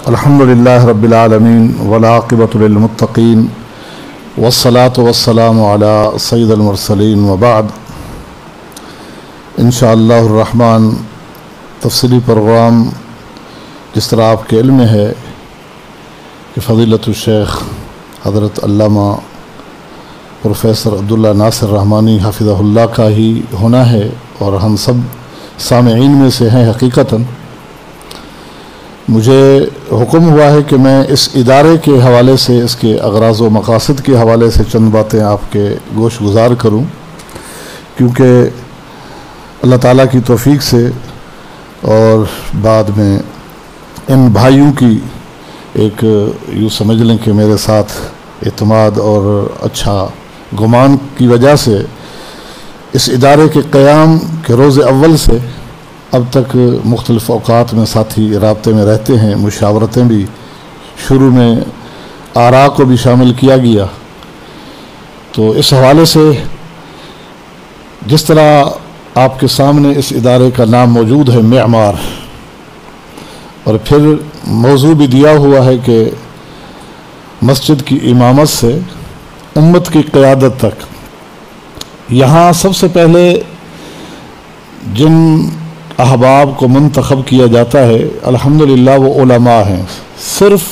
अल्हम्दुलिल्लाहि रब्बिल आलमीन वल आक़िबतु लिल मुत्तक़ीन वस्सलातु वस्सलामु अला सय्यिदिल मुरसलीन व बाद। इंशाअल्लाहुर रहमान तफ़सीली प्रोग्राम जिस तरह आपके इल्म में है कि फ़ज़ीलतुल शेख हज़रत अल्लामा प्रोफेसर अब्दुल्ला नासिर रहमानी हफ़िज़हुल्लाह का ही होना है और हम सब सामईन में से हैं। हकीकतन मुझे हुक्म हुआ है कि मैं इस इदारे के हवाले से, इसके अग़राज़ व मक़ासिद के हवाले से चंद बातें आपके गोश गुज़ार करूँ, क्योंकि अल्लाह ताला की तौफ़ीक़ से और बाद में इन भाइयों की एक यूँ समझ लें कि मेरे साथ एतमाद और अच्छा गुमान की वजह से इस इदारे के क़याम के रोज़े अव्वल से अब तक मुख्तलिफ़ औक़ात में साथी राब्ते में रहते हैं। मुशावरतें भी शुरू में आरा को भी शामिल किया गया। तो इस हवाले से जिस तरह आपके सामने इस इदारे का नाम मौजूद है मेअमार, और फिर मौजू भी दिया हुआ है कि मस्जिद की इमामत से उम्मत की क़यादत तक, यहाँ सबसे पहले जिन अहबाब को मुंतखब किया जाता है अल्हम्दुलिल्लाह वो उलमा हैं। सिर्फ़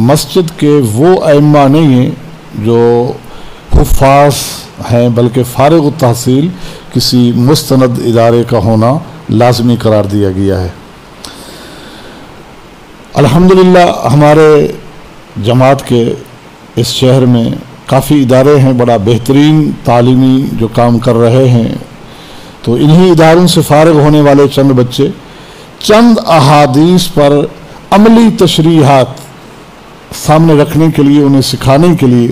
मस्जिद के वो अइम्मा नहीं हैं जो हुफ़ाज़ हैं, बल्कि फ़ारिग़ तहसील किसी मुस्तनद इदारे का होना लाज़मी करार दिया गया है। अल्हम्दुलिल्लाह हमारे जमात के इस शहर में काफ़ी इदारे हैं, बड़ा बेहतरीन तालीमी जो काम कर रहे हैं। तो इन्हीं इदारों से फ़ारिग़ होने वाले चंद बच्चे चंद अहादीस पर अमली तशरीहात सामने रखने के लिए, उन्हें सिखाने के लिए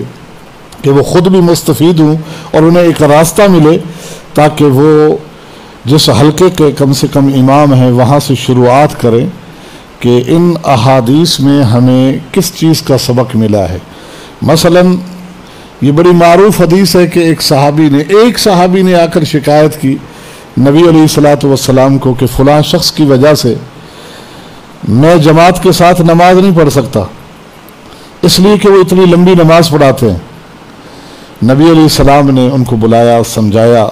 कि वो ख़ुद भी मुस्तफ़ीद हों और उन्हें एक रास्ता मिले, ताकि वो जिस हलके के कम से कम इमाम हैं वहाँ से शुरुआत करें कि इन अहादीस में हमें किस चीज़ का सबक मिला है। मसलन ये बड़ी मारूफ हदीस है कि एक सहाबी ने आकर शिकायत की नबी अलैहिस्सलातु वस्सलाम को कि फ़लाँ शख्स की वजह से मैं जमात के साथ नमाज नहीं पढ़ सकता, इसलिए कि वो इतनी लंबी नमाज पढ़ाते हैं। नबी अलैहिस्सलाम ने उनको बुलाया, समझाया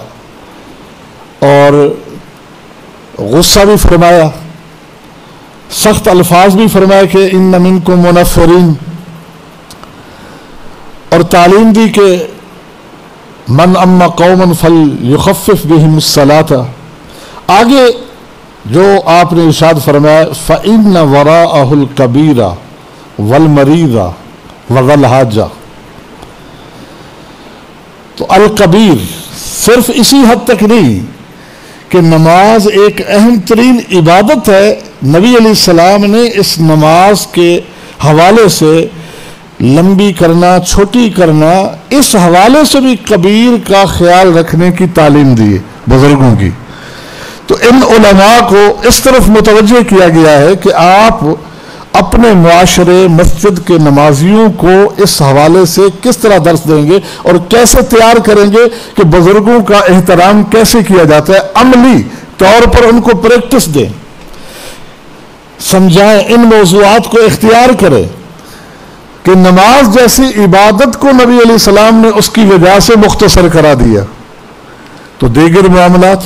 और गुस्सा भी फरमाया, सख्त अल्फाज भी फरमाया कि इन्ना मिनकुम मुनफ़्फ़रीन, और तालीम दी कि मन अम्मा कौमन फल युखफ़िफ़ बिहिमुस्सलाता। आगे जो आपने इरशाद फरमाया फ़इन्न वराअहुल कबीरा वल मरीज़ा वज़ल हाजा। तो अल कबीर सिर्फ इसी हद तक नहीं कि नमाज एक अहम तरीन इबादत है, नबी अलैहिस्सलाम ने इस नमाज के हवाले से लंबी करना, छोटी करना, इस हवाले से भी कबीर का ख्याल रखने की तालीम दी है बुजुर्गों की। तो इन उलमा को इस तरफ मुतवज्जे किया गया है कि आप अपने मुआशरे मस्जिद के नमाजियों को इस हवाले से किस तरह दर्स देंगे और कैसे तैयार करेंगे कि बुजुर्गों का एहतराम कैसे किया जाता है। अमली तौर पर उनको प्रैक्टिस दें, समझाएं, इन मौज़ूआत को इख्तियार करें कि नमाज जैसी इबादत को नबी अलैहिस्सलाम ने उसकी वजह से मुख्तसर करा दिया। तो दीगर मामलात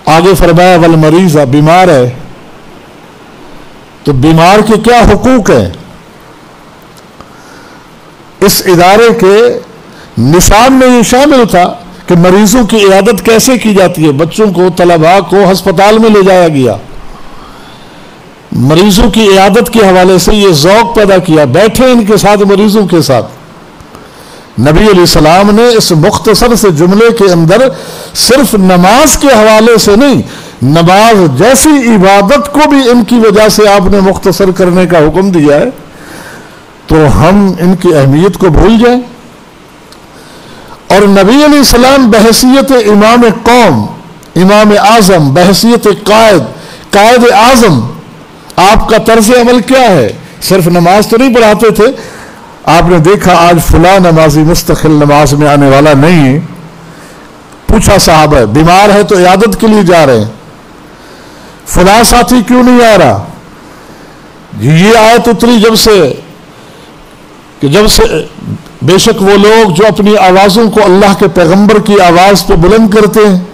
आगे फरमाया वल मरीज़ा, बीमार है तो बीमार के क्या हुकूक हैं। इस इदारे के निसाब में ये शामिल था कि मरीजों की इयादत कैसे की जाती है। बच्चों को, तलबा को अस्पताल में ले जाया गया, मरीजों की इयादत के हवाले से ये ज़ौक़ पैदा किया, बैठे इनके साथ, मरीजों के साथ। नबी अलैहिस्सलाम ने इस मुख्तसर से जुमले के अंदर सिर्फ नमाज के हवाले से नहीं, नमाज जैसी इबादत को भी इनकी वजह से आपने मुख्तसर करने का हुक्म दिया है। तो हम इनकी अहमियत को भूल जाएं। और नबी अलैहिस्सलाम बहैसियत इमाम कौम, इमाम आज़म, बहैसियत कायद आज़म, आपका तर्ज अमल क्या है। सिर्फ नमाज तो नहीं पढ़ाते थे, आपने देखा आज फुला नमाजी मुस्तकिल नमाज में आने वाला नहीं है। पूछा साहब है बीमार है तो इयादत के लिए जा रहे हैं, फुला साथी क्यों नहीं आ रहा। ये आयत उतरी जब से बेशक वो लोग जो अपनी आवाज़ों को अल्लाह के पैगंबर की आवाज़ पे बुलंद करते हैं,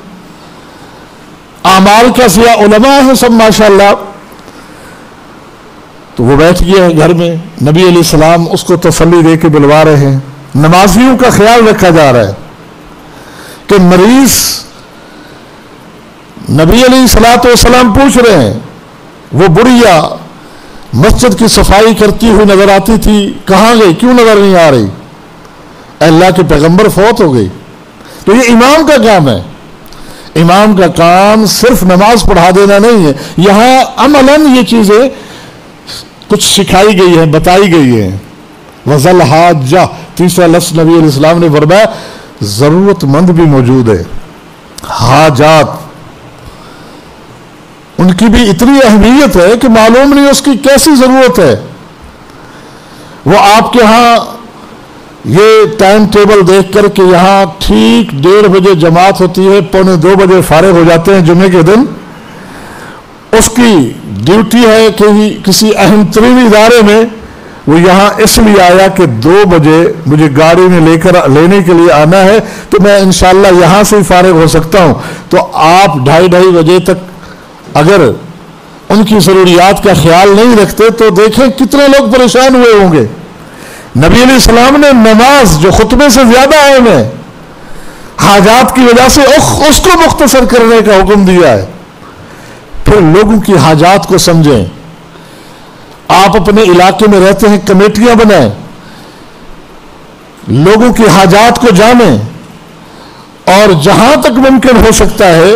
आमाल का ज़िया उलमा है सब माशाअल्लाह, तो वो बैठ गया है घर में, नबी अलैहिस्सलाम उसको तसल्ली दे के बुलवा रहे हैं। नमाजियों का ख्याल रखा जा रहा है कि मरीज, नबी अलैहिस्सलाम पूछ रहे हैं, वो बुढ़िया मस्जिद की सफाई करती हुई नजर आती थी, कहां गई, क्यों नजर नहीं आ रही? अल्लाह के पैगंबर फौत हो गई। तो ये इमाम का काम है। इमाम का काम सिर्फ नमाज पढ़ा देना नहीं है, यहां अमलन ये चीजें कुछ सिखाई गई है, बताई गई है। वजल हाजा, तीसरा लफ्ज़ नबी अलैहिस्सलाम ने फरमाया, जरूरतमंद भी मौजूद है। हाजात, उनकी भी इतनी अहमियत है कि मालूम नहीं उसकी कैसी जरूरत है। वो आपके यहां ये टाइम टेबल देख कर के यहां ठीक 1:30 बजे जमात होती है, 1:45 बजे फारिग हो जाते हैं जुम्मे के दिन। उसकी ड्यूटी है कि किसी अहम तरीन इदारे में वो यहां इसलिए आया कि 2 बजे मुझे गाड़ी में लेने के लिए आना है, तो मैं इंशाअल्लाह यहां से ही फारिग हो सकता हूं। तो आप 2:30 बजे तक अगर उनकी जरूरियात का ख्याल नहीं रखते तो देखें कितने लोग परेशान हुए होंगे। नबी अलैहिस्सलाम ने नमाज जो खुतबे से ज्यादा अहम है, हाजात की वजह से उसको मुख्तसर करने का हुक्म दिया है। फिर लोगों की हाजात को समझें। आप अपने इलाके में रहते हैं, कमेटियां बनाएं, लोगों की हाजात को जानें और जहां तक मुमकिन हो सकता है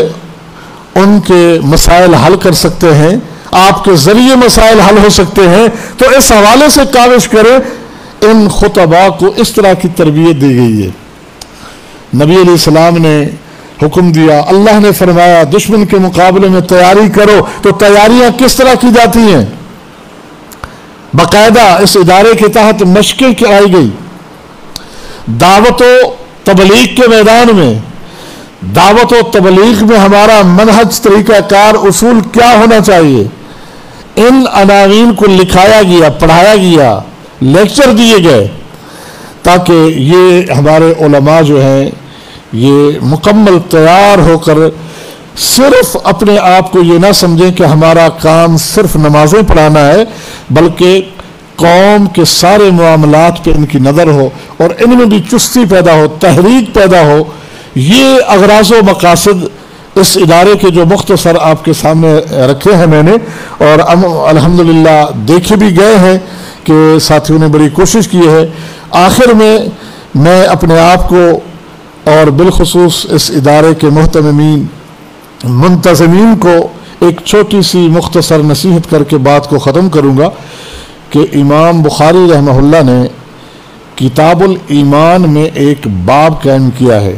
उनके मसाइल हल कर सकते हैं, आपके जरिए मसाइल हल हो सकते हैं। तो इस हवाले से काविश करें। इन खुतबा को इस तरह की तरबियत दी गई है। नबी अलैहिस्सलाम ने हुक्म दिया, अल्लाह ने फरमाया दुश्मन के मुकाबले में तैयारी करो। तो तैयारियां किस तरह की जाती हैं? बाकायदा इस इदारे के तहत मशकें कराई गई। दावत व तबलीग के मैदान में, दावत व तबलीग में हमारा मनहज, तरीकाकार, उसूल क्या होना चाहिए, इन अनावीन को लिखाया गया, पढ़ाया गया, लेक्चर दिए गए, ताकि ये हमारे उलमा जो हैं ये मुकम्मल तैयार होकर सिर्फ अपने आप को ये ना समझें कि हमारा काम सिर्फ नमाजें पढ़ाना है, बल्कि कौम के सारे मामलात पे इनकी नज़र हो और इनमें भी चुस्ती पैदा हो, तहरीक पैदा हो। ये अगराज़ व मकासद इस इदारे के जो मुख्तसर आपके सामने रखे हैं मैंने, और अल्हम्दुलिल्लाह देखे भी गए हैं कि साथियों ने बड़ी कोशिश की है। आखिर में मैं अपने आप को और बिलखुसूस इस इदारे के मुहतमिमीन, मुंतज़मीन को एक छोटी सी मुख्तसर नसीहत करके बात को ख़त्म करूँगा कि इमाम बुखारी रहमहुल्लाह ने किताबुल ईमान में एक बाब कायम किया है,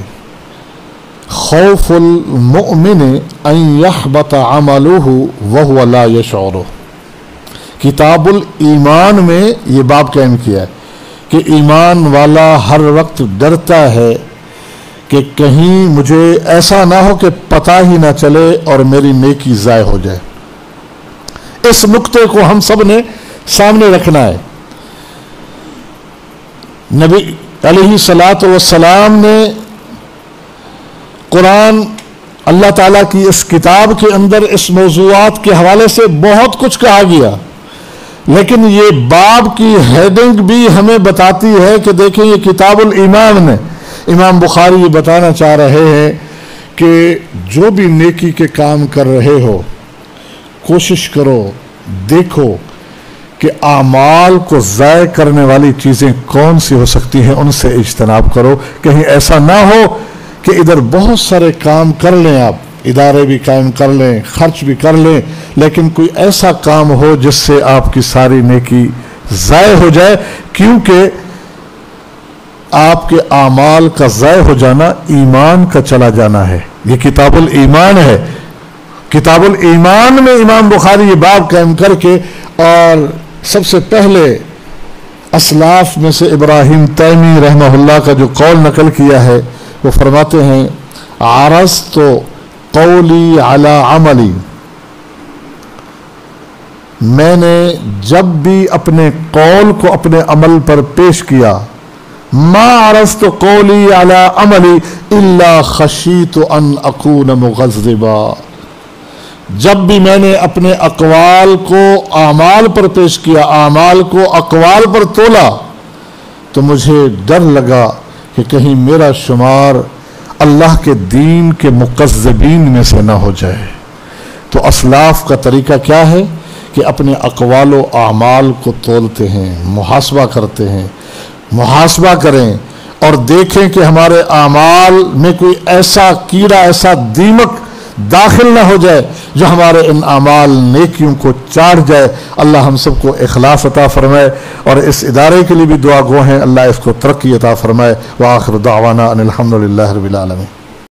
खौफुल मुमिन अन यहबत अमलुहु व हुवा ला यशऊर। किताबुल ईमान में ये बाब कायम किया है कि ईमान वाला हर वक्त डरता है कि कहीं मुझे ऐसा ना हो कि पता ही ना चले और मेरी नेकी ज़ाय हो जाए। इस नुक्ते को हम सब ने सामने रखना है। नबी अलैहिस्सलातु वस्सलाम ने कुरान, अल्लाह ताला की इस किताब के अंदर इस मौज़ूआत के हवाले से बहुत कुछ कहा गया, लेकिन ये बाब की हेडिंग भी हमें बताती है कि देखें ये किताबुल ईमान में इमाम बुखारी ये बताना चाह रहे हैं कि जो भी नेकी के काम कर रहे हो, कोशिश करो, देखो कि आमाल को ज़ाय करने वाली चीज़ें कौन सी हो सकती हैं, उनसे इज्तनाब करो। कहीं ऐसा ना हो कि इधर बहुत सारे काम कर लें, आप इदारे भी कायम कर लें, खर्च भी कर लें, लेकिन कोई ऐसा काम हो जिससे आपकी सारी नेकी ज़ाय हो जाए, क्योंकि आपके आमाल का ज़ाय हो जाना ईमान का चला जाना है। ये किताबुल ईमान है। किताबुल ईमान में इमाम बुखारी ये बाब कायम करके, और सबसे पहले असलाफ में से इब्राहिम तैमी रहमहुल्लाह का जो कौल नकल किया है, वो फरमाते हैं आरज़ तो कौली अला अमली, मैंने जब भी अपने कौल को अपने अमल पर पेश किया, मा अरस्तु कौली अला अमली इल्ला खशीतु अन अकून मुग़ज़्ज़िबा। जब भी मैंने अपने अक़वाल को आमाल पर पेश किया, आमाल को अक़वाल पर तोला, तो मुझे डर लगा कि कहीं मेरा शुमार अल्लाह के दीन के मुक़ज़्ज़िबीन में से ना हो जाए। तो असलाफ का तरीका क्या है कि अपने अक़वाल व आमाल को तोलते हैं, मुहासबा करते हैं। मुहासबा करें और देखें कि हमारे आमाल में कोई ऐसा कीड़ा, ऐसा दीमक दाखिल ना हो जाए जो हमारे इन आमाल नेकियों को चाट जाए। अल्लाह हम सबको इखलास अता फरमाए और इस इदारे के लिए भी दुआ गो हैं, अल्लाह इसको तरक्की अता फरमाए। व आखिर दावाना अनिल हम्दुलिल्लाहि रब्बिल आलमीन।